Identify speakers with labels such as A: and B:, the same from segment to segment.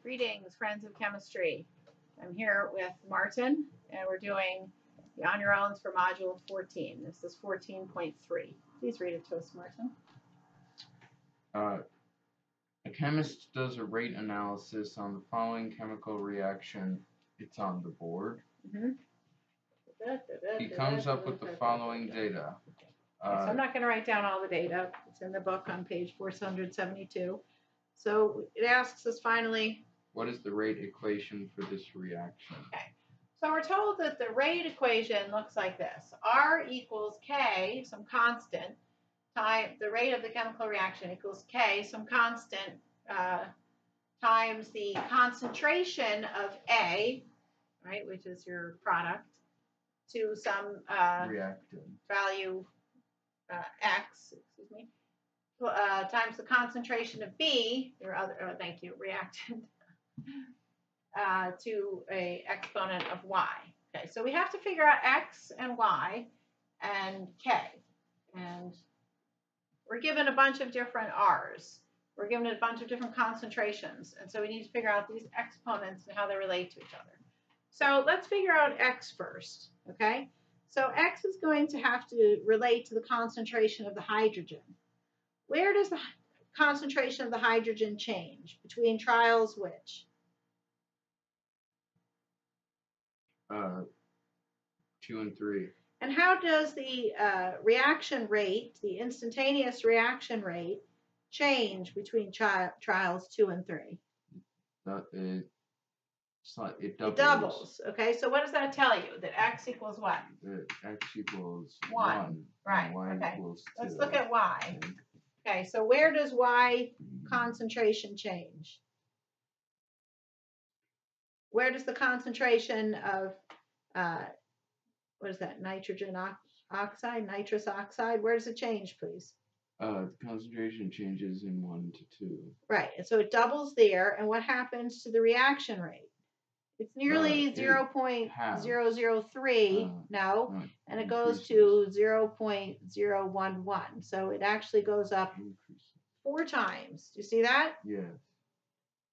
A: Greetings, friends of chemistry. I'm here with Martin, and we're doing the On Your Owns for Module 14. This is 14.3. Please read it to us, Martin.
B: A chemist does a rate analysis on the following chemical reaction. It's on the board. He comes up with the following data.
A: So I'm not going to write down all the data. It's in the book on page 472. So it asks us finally,
B: what is the rate equation for this reaction?
A: Okay. So we're told that the rate equation looks like this. R equals K, some constant, time the rate of the chemical reaction equals K, some constant, times the concentration of A, right, which is your product, to some
B: reactant
A: value X, excuse me, times the concentration of B, your other, thank you, reactant, to a exponent of Y. Okay, so we have to figure out X and Y and K. And we're given a bunch of different R's. We're given a bunch of different concentrations. And so we need to figure out these exponents and how they relate to each other. So let's figure out X first, okay? So X is going to have to relate to the concentration of the hydrogen. Where does the concentration of the hydrogen change? Between trials which?
B: 2 and 3.
A: And how does the reaction rate, the instantaneous reaction rate, change between trials 2 and 3?
B: It doubles.
A: It doubles. Okay, so what does that tell you? That X equals what?
B: X equals
A: 1. Right.
B: Y
A: okay.
B: Equals 2.
A: Let's look at Y. Okay, so where does Y concentration change? Where does the concentration of, what is that, nitrogen oxide, nitrous oxide, where does it change, please?
B: The concentration changes in 1 to 2.
A: Right, and so it doubles there, and what happens to the reaction rate? It's nearly 0.003, no, and it goes to 0.011. So it actually goes up 4 times. Do you see that?
B: Yes.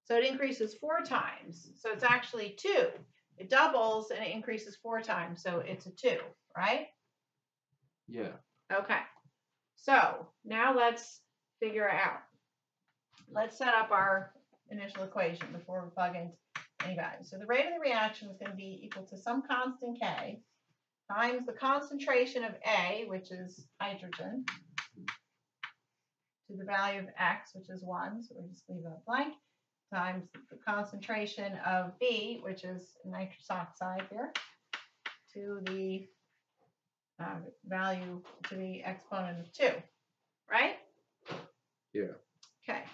A: So it increases 4 times. So it's actually 2. It doubles and it increases 4 times. So it's a 2, right?
B: Yeah.
A: Okay. So now let's figure it out. Let's set up our initial equation before we plug in any value. So the rate of the reaction is going to be equal to some constant K times the concentration of A, which is hydrogen, to the value of X, which is 1, so we'll just leave that blank, times the concentration of B, which is nitrous oxide here, to the value, to the exponent of 2, right?
B: Yeah.
A: Okay.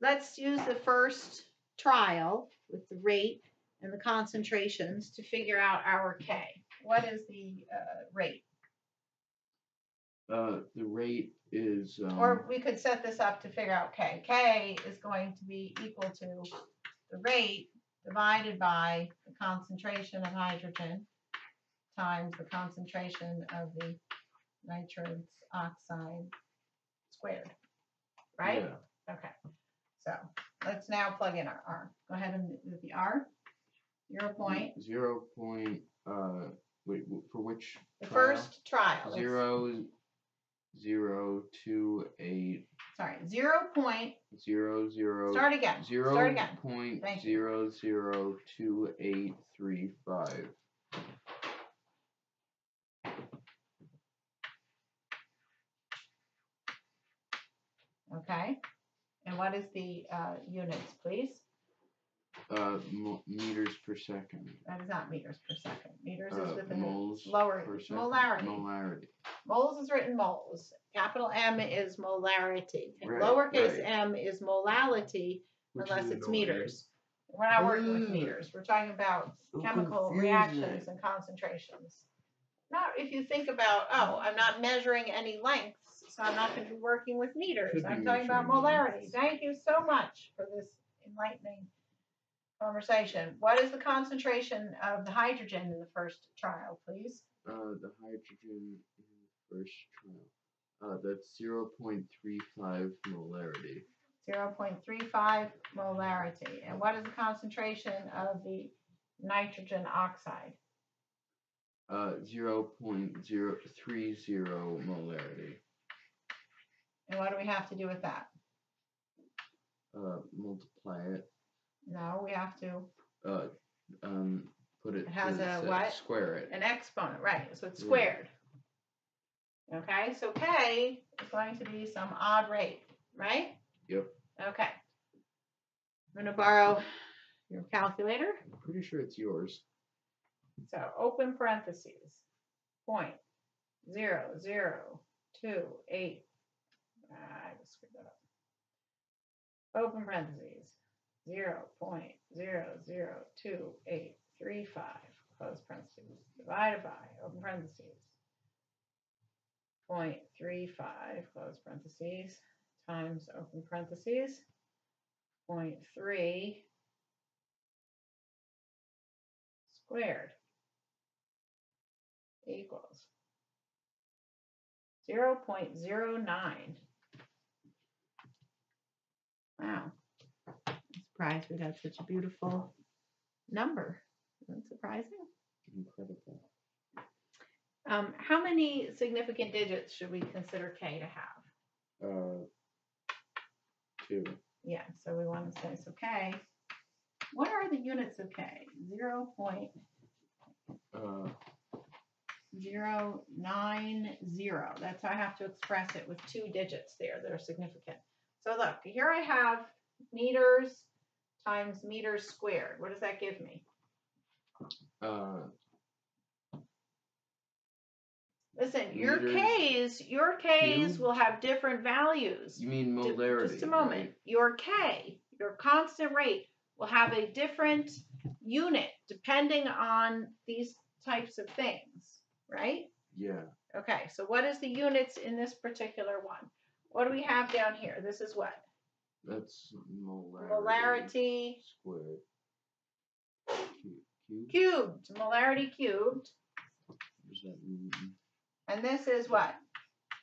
A: Let's use the first trial with the rate and the concentrations to figure out our K. What is the rate?
B: The rate is...
A: or we could set this up to figure out K. K is going to be equal to the rate divided by the concentration of hydrogen times the concentration of the nitrous oxide squared, right?
B: Yeah.
A: Okay. So let's now plug in our R. Go ahead and do the R.
B: 0. Wait, for which
A: the
B: trial?
A: First trial.
B: 0.028.
A: Sorry, 0.00. Start again.
B: 0.002835.
A: Okay. And what is the units, please?
B: Meters per second.
A: That is not meters per second. Meters is with the
B: moles
A: lower
B: per second.
A: molarity.
B: Molarity.
A: Moles is written moles. Capital M is molarity.
B: Right,
A: Lowercase m is molality, unless it's meters. We're not working with meters. We're talking about chemical reactions and concentrations. Now, if you think about, oh, I'm not measuring any lengths, so I'm not going to be working with meters. I'm talking about molarity. Thank you so much for this enlightening conversation. What is the concentration of the hydrogen in the first trial, please?
B: The hydrogen in the first trial. That's 0.35 molarity.
A: 0.35 molarity. And what is the concentration of the nitrogen oxide?
B: 0.030 molarity.
A: And what do we have to do with that?
B: Multiply it.
A: No, we have to.
B: Put it.
A: It has
B: to the
A: a
B: set,
A: what?
B: Square it.
A: An exponent, right? So it's squared. Okay, so K is going to be some odd rate, right?
B: Yep.
A: Okay. I'm going to borrow your calculator.
B: I'm pretty sure it's yours.
A: So open parentheses, 0.0028. I just screwed that up. Open parentheses, 0.002835, close parentheses, divided by, open parentheses, 0.35, close parentheses, times open parentheses, 0.3 squared equals 0.09. Wow. I'm surprised we got such a beautiful number. Isn't that surprising?
B: Incredible.
A: How many significant digits should we consider K to have?
B: 2.
A: Yeah, so we want to say, so K, what are the units of K? 0.090. That's how I have to express it with 2 digits there that are significant. So look, here I have meters times meters squared. What does that give me? Listen, your K's cubed? Will have different values.
B: You mean molarity?
A: Just a moment. Right? Your K, your constant rate, will have a different unit depending on these types of things, right?
B: Yeah.
A: Okay, so what is the units in this particular one? What do we have down here? This is what?
B: That's molarity.
A: Molarity.
B: Squared.
A: Cubed. Molarity cubed.
B: What does that mean?
A: And this is what?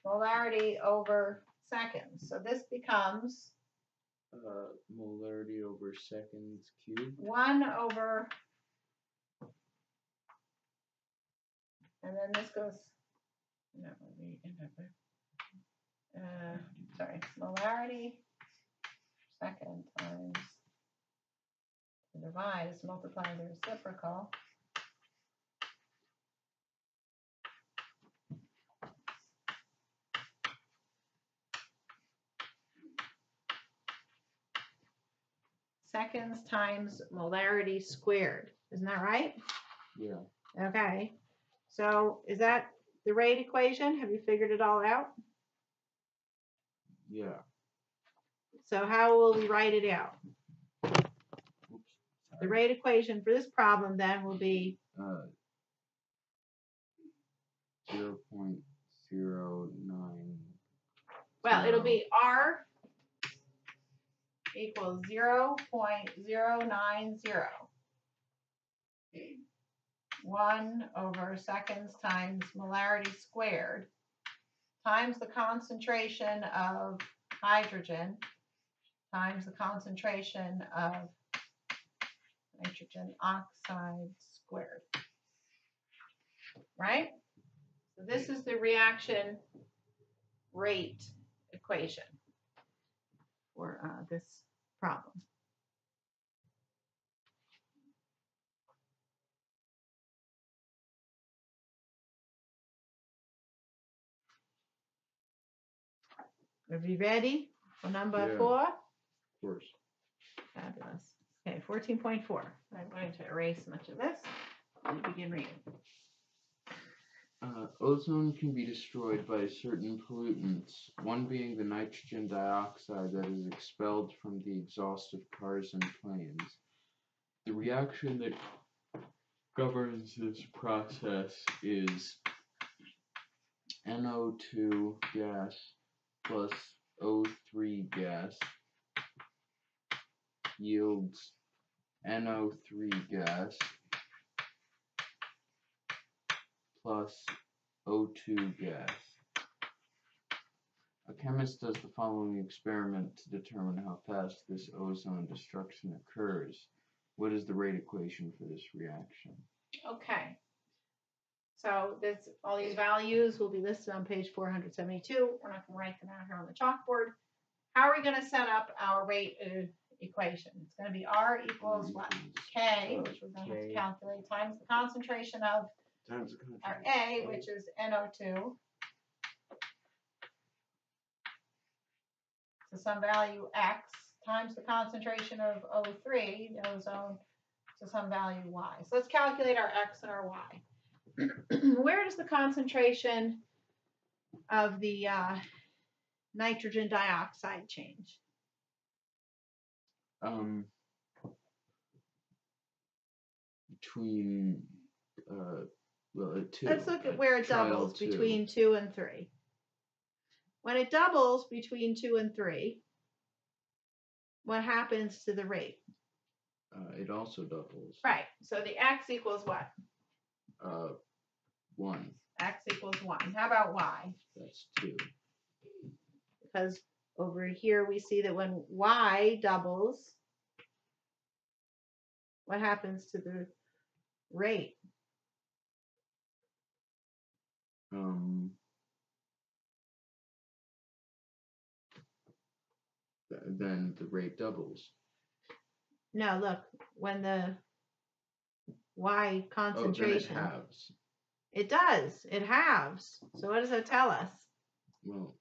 A: Molarity over seconds. So this becomes
B: molarity over seconds cubed.
A: 1 over, and then this goes, no, we end up with, sorry, molarity second times the divide is multiplying the reciprocal. Seconds times molarity squared. Isn't that right?
B: Yeah.
A: Okay. So is that the rate equation? Have you figured it all out?
B: Yeah.
A: So how will we write it out?
B: Oops,
A: the rate equation for this problem then will be
B: 0.09.
A: Well, it'll be R equals 0.090. 1 over seconds times molarity squared times the concentration of hydrogen times the concentration of nitrogen oxide squared. Right? So this is the reaction rate equation for this problem. Are you ready for number 4?
B: Of course.
A: Fabulous. Okay, 14.4. I'm going to erase much of this and begin reading.
B: Ozone can be destroyed by certain pollutants, one being the nitrogen dioxide that is expelled from the exhaust of cars and planes. The reaction that governs this process is NO2 gas plus O3 gas yields NO3 gas plus O2 gas. A chemist does the following experiment to determine how fast this ozone destruction occurs. What is the rate equation for this reaction?
A: Okay. So this, all these values will be listed on page 472. We're not going to write them out here on the chalkboard. How are we going to set up our rate equation? It's going to be R equals what? K, which we're going to have to calculate, times the concentration of our A, which is NO2. So some value X times the concentration of O3, the ozone, to some value Y. So let's calculate our X and our Y. Where does the concentration of the nitrogen dioxide change?
B: Between, well, at 2.
A: Let's look at where it doubles between 2 and 3. When it doubles between 2 and 3, what happens to the rate?
B: It also doubles.
A: Right. So the X equals what?
B: 1.
A: X equals 1. How about Y?
B: That's 2.
A: Because over here we see that when Y doubles, what happens to the rate?
B: Then the rate doubles.
A: No, look, when the Y concentration.
B: Oh, then it halves.
A: It does. It halves. So what does that tell us?
B: Well,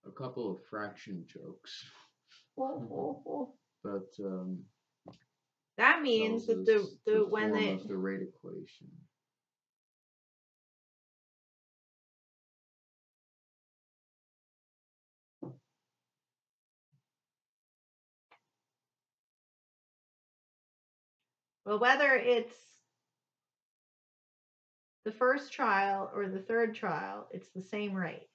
B: a couple of fraction jokes. But
A: that means that the when
B: form of the rate equation.
A: Well, whether it's the first trial or the third trial, it's the same rate.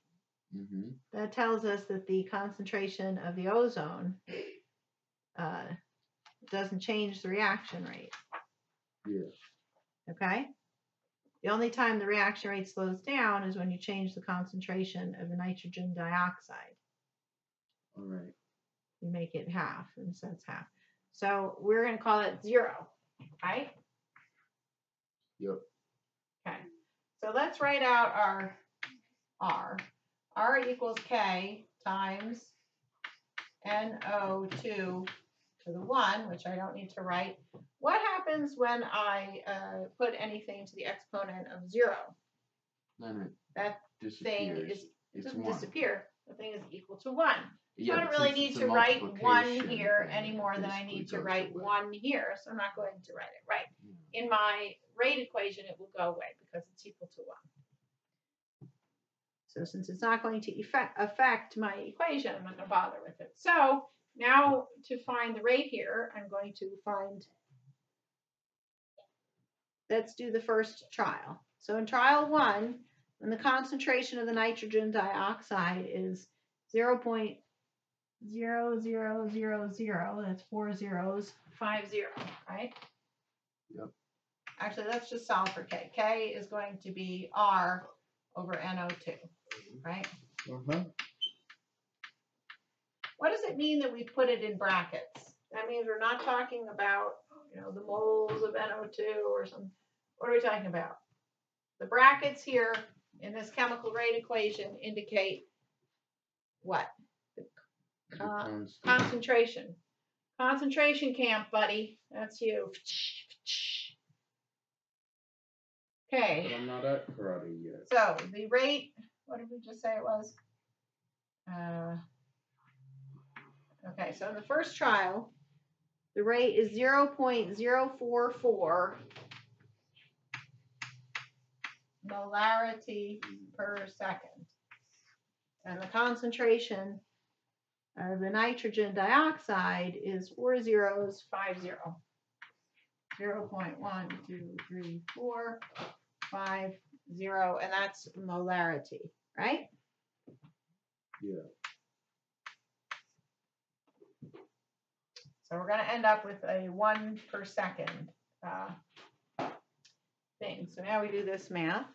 B: Mm-hmm.
A: That tells us that the concentration of the ozone doesn't change the reaction rate.
B: Yeah.
A: Okay? The only time the reaction rate slows down is when you change the concentration of the nitrogen dioxide.
B: All right.
A: You make it half, and so it's half. So we're going to call it 0, right?
B: Yep.
A: Okay. So let's write out our R. R equals K times NO2 to the 1, which I don't need to write. What happens when I put anything to the exponent of 0?
B: Then
A: that
B: disappears.
A: Thing it doesn't
B: 1.
A: disappear. The thing is equal to 1.
B: Yeah,
A: I don't really need to write 1 here any more than I need to write 1 here, so I'm not going to write it. Right. In my rate equation, it will go away because it's equal to 1. So since it's not going to affect my equation, I'm not going to bother with it. So now to find the rate here, I'm going to let's do the first trial. So in trial 1, when the concentration of the nitrogen dioxide is 0.0000, that's 4 zeros, 50, right?
B: Yep.
A: Actually, let's just solve for K. K is going to be R over NO2, right?
B: Uh-huh.
A: What does it mean that we put it in brackets? That means we're not talking about, the moles of NO2 or some. What are we talking about? The brackets here in this chemical rate equation indicate what? Concentration. Concentration camp, buddy. That's you. Okay.
B: But I'm not at karate yet.
A: So the rate, what did we just say it was? Okay, so in the first trial, the rate is 0.044 molarity per second. And the concentration of the nitrogen dioxide is 4 zeros, 50. 0.123450, and that's molarity, right?
B: Yeah.
A: So we're going to end up with a 1 per second thing. So now we do this math.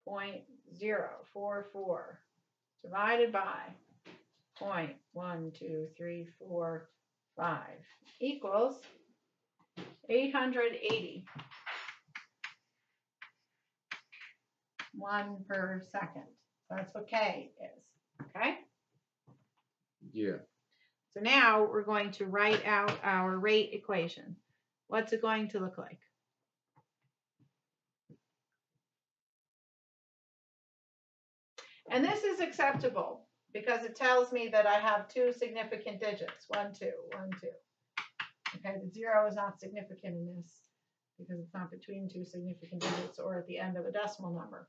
A: 0.044 divided by 0.12345 equals 880. 1 per second. That's what K is. Okay?
B: Yeah.
A: So now we're going to write out our rate equation. What's it going to look like? And this is acceptable because it tells me that I have two significant digits. 1, 2, 1, 2. Okay, the 0 is not significant in this because it's not between two significant digits or at the end of a decimal number.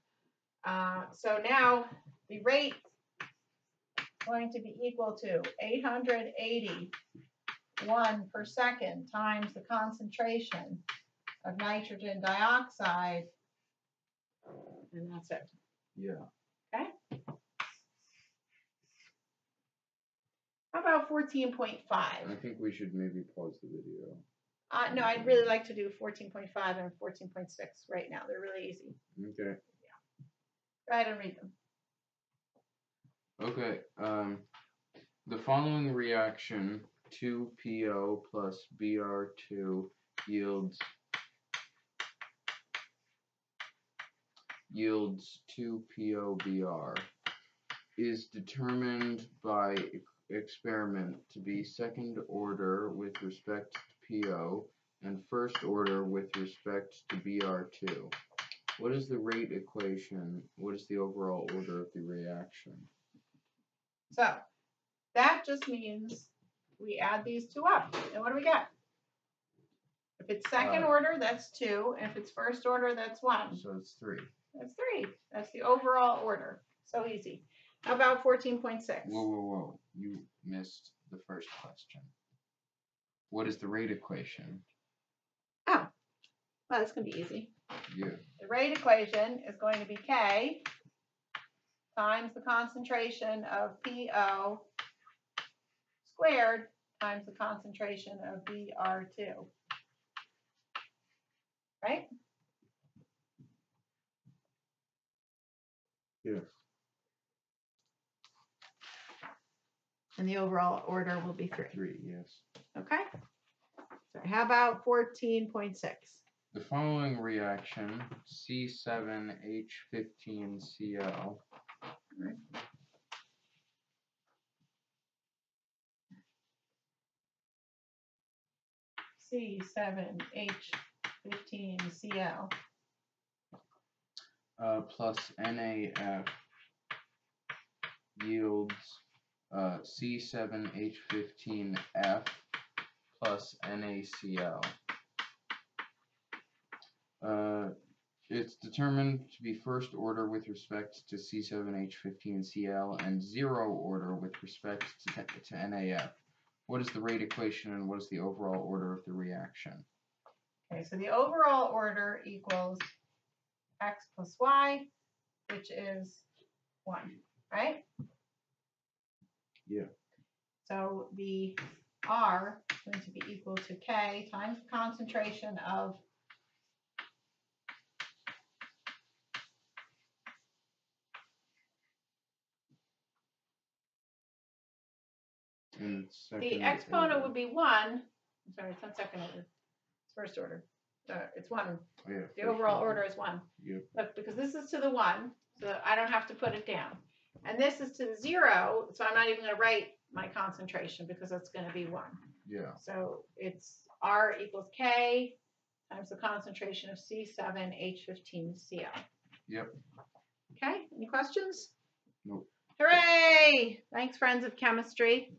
A: So now the rate is going to be equal to 881 per second times the concentration of nitrogen dioxide, and that's it.
B: Yeah.
A: Okay. How about 14.5?
B: I think we should maybe pause the video.
A: No, I'd really like to do 14.5 and 14.6 right now. They're really easy.
B: Okay.
A: Go ahead and read them.
B: Okay. The following reaction, 2PO plus Br2 yields 2POBr, is determined by experiment to be second order with respect to PO and first order with respect to Br2. What is the rate equation? What is the overall order of the reaction?
A: So that just means we add these two up. And what do we get? If it's second order, that's 2. And if it's first order, that's 1.
B: So it's 3.
A: That's 3. That's the overall order. So easy. How about 14.6?
B: Whoa. You missed the first question. What is the rate equation?
A: Oh, well, that's going to be easy.
B: Yeah.
A: The rate equation is going to be K times the concentration of PO squared times the concentration of Br2. Right?
B: Yeah.
A: And the overall order will be 3.
B: 3, yes.
A: Okay? So how about 14.6?
B: The following reaction, C7H15Cl,
A: C7H15Cl
B: plus NaF yields C7H15F plus NaCl. It's determined to be first order with respect to C7H15Cl and 0 order with respect to NaF. What is the rate equation and what is the overall order of the reaction?
A: Okay, so the overall order equals X plus Y, which is 1, right?
B: Yeah.
A: So the R is going to be equal to K times the concentration of the exponent would be 1. I'm sorry, it's not second order. It's first order. It's 1.
B: Oh, yeah,
A: the overall order is 1.
B: Yep.
A: Look, because this is to the 1, so I don't have to put it down. And this is to the 0, so I'm not even going to write my concentration because it's going to be 1.
B: Yeah.
A: So it's R equals K times the concentration of C7H15Cl.
B: Yep.
A: Okay, any questions?
B: Nope.
A: Hooray! Thanks, friends of chemistry.